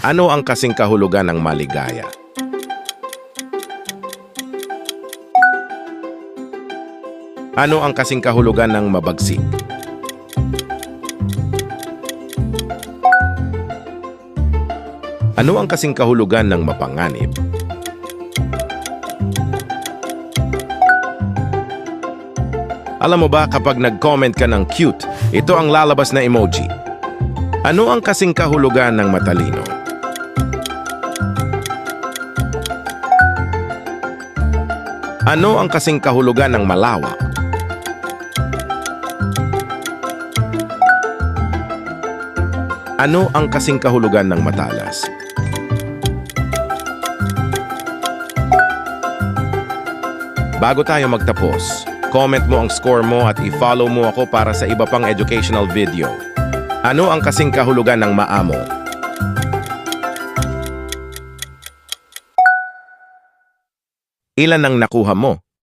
Ano ang kasing kahulugan ng maligaya? Ano ang kasing kahulugan ng mabagsik? Ano ang kasing kahulugan ng mapanganib? Alam mo ba, kapag nag-comment ka ng cute, ito ang lalabas na emoji. Ano ang kasing kahulugan ng matalino? Ano ang kasing kahulugan ng malawak? Ano ang kasing kahulugan ng matalas? Bago tayo magtapos, comment mo ang score mo at i-follow mo ako para sa iba pang educational video. Ano ang kasing kahulugan ng maamo? Ilan ang nakuha mo?